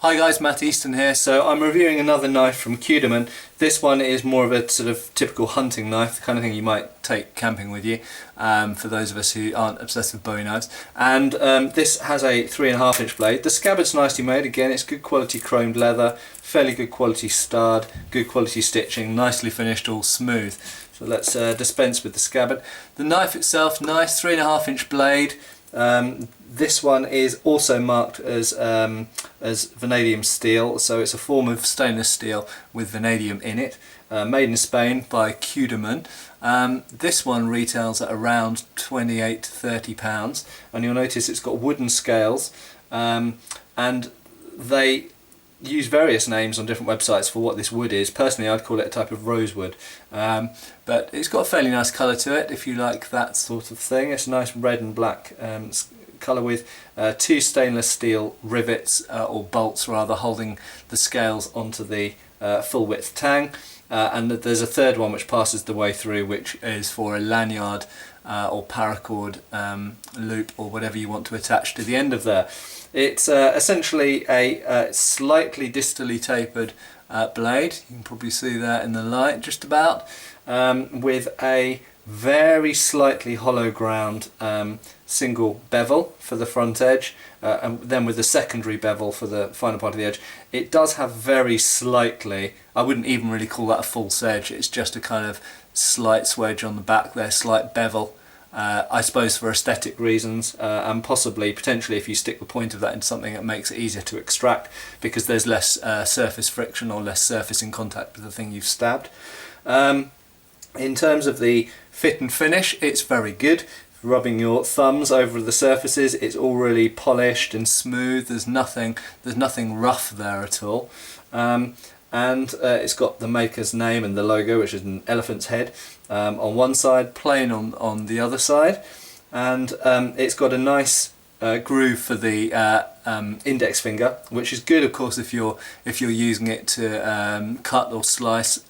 Hi guys, Matt Easton here. So I'm reviewing another knife from Cudeman. This one is more of a sort of typical hunting knife, the kind of thing you might take camping with you, for those of us who aren't obsessed with Bowie knives. And this has a 3.5 inch blade. The scabbard's nicely made. Again, it's good quality chromed leather, fairly good quality stud, good quality stitching, nicely finished, all smooth. So let's dispense with the scabbard. The knife itself, nice 3.5 inch blade. This one is also marked as vanadium steel, so it's a form of stainless steel with vanadium in it, made in Spain by Cudeman. This one retails at around £28 to £30, and you'll notice it's got wooden scales, and they use various names on different websites for what this wood is. Personally, I'd call it a type of rosewood, but it's got a fairly nice colour to it if you like that sort of thing. It's a nice red and black colour with two stainless steel rivets, or bolts rather, holding the scales onto the full width tang, and there's a third one which passes the way through, which is for a lanyard or paracord loop or whatever you want to attach to the end of there. It's essentially a slightly distally tapered blade. You can probably see that in the light just about, with a very slightly hollow ground single bevel for the front edge, and then with the secondary bevel for the final part of the edge. It does have very slightly, I wouldn't even really call that a false edge, it's just a kind of slight swedge on the back there, slight bevel, I suppose for aesthetic reasons, and possibly, potentially, if you stick the point of that into something, it makes it easier to extract because there's less surface friction or less surface in contact with the thing you've stabbed. In terms of the fit and finish, it's very good. Rubbing your thumbs over the surfaces, it's all really polished and smooth. There's nothing rough there at all. And it's got the maker's name and the logo, which is an elephant's head, on one side, plain on the other side, and it's got a nice groove for the index finger, which is good, of course, if you're using it to cut or slice,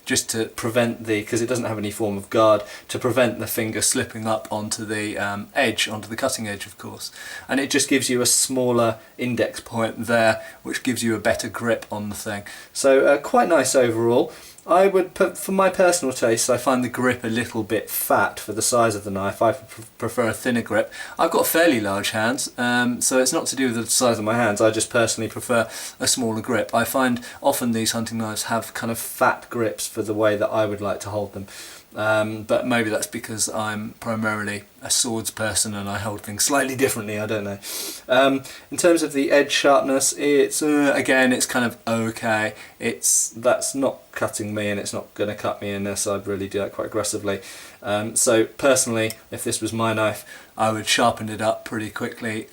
just to prevent because it doesn't have any form of guard, to prevent the finger slipping up onto the edge, onto the cutting edge, of course. And it just gives you a smaller index point there, which gives you a better grip on the thing. So quite nice overall. I would put, for my personal taste, I find the grip a little bit fat for the size of the knife. I prefer a thinner grip. I've got fairly large hands, so it's not to do with the size of my hands. I just personally prefer a smaller grip. I find often these hunting knives have kind of fat grips for the way that I would like to hold them. But maybe that's because I'm primarily a swords person and I hold things slightly differently, I don't know. In terms of the edge sharpness, it's again, it's kind of okay. That's not cutting me, and it's not going to cut me unless I really do that quite aggressively. So personally, if this was my knife, I would sharpen it up pretty quickly,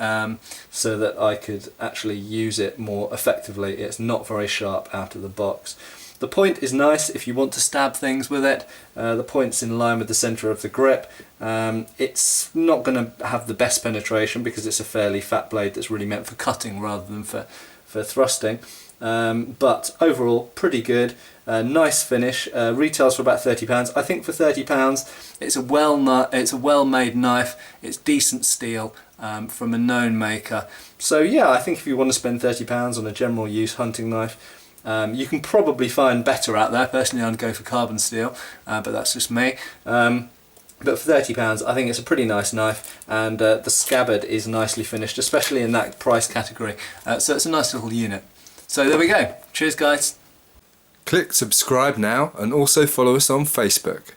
so that I could actually use it more effectively. It's not very sharp out of the box. The point is nice if you want to stab things with it. The point's in line with the centre of the grip. It's not going to have the best penetration because it's a fairly fat blade that's really meant for cutting rather than for thrusting. But overall, pretty good. Nice finish. Retails for about £30. I think for £30, it's a well-made knife. It's decent steel from a known maker. So yeah, I think if you want to spend £30 on a general use hunting knife, you can probably find better out there. Personally, I'd go for carbon steel, but that's just me. But for £30, I think it's a pretty nice knife, and the scabbard is nicely finished, especially in that price category. So it's a nice little unit. So there we go. Cheers, guys. Click subscribe now and also follow us on Facebook.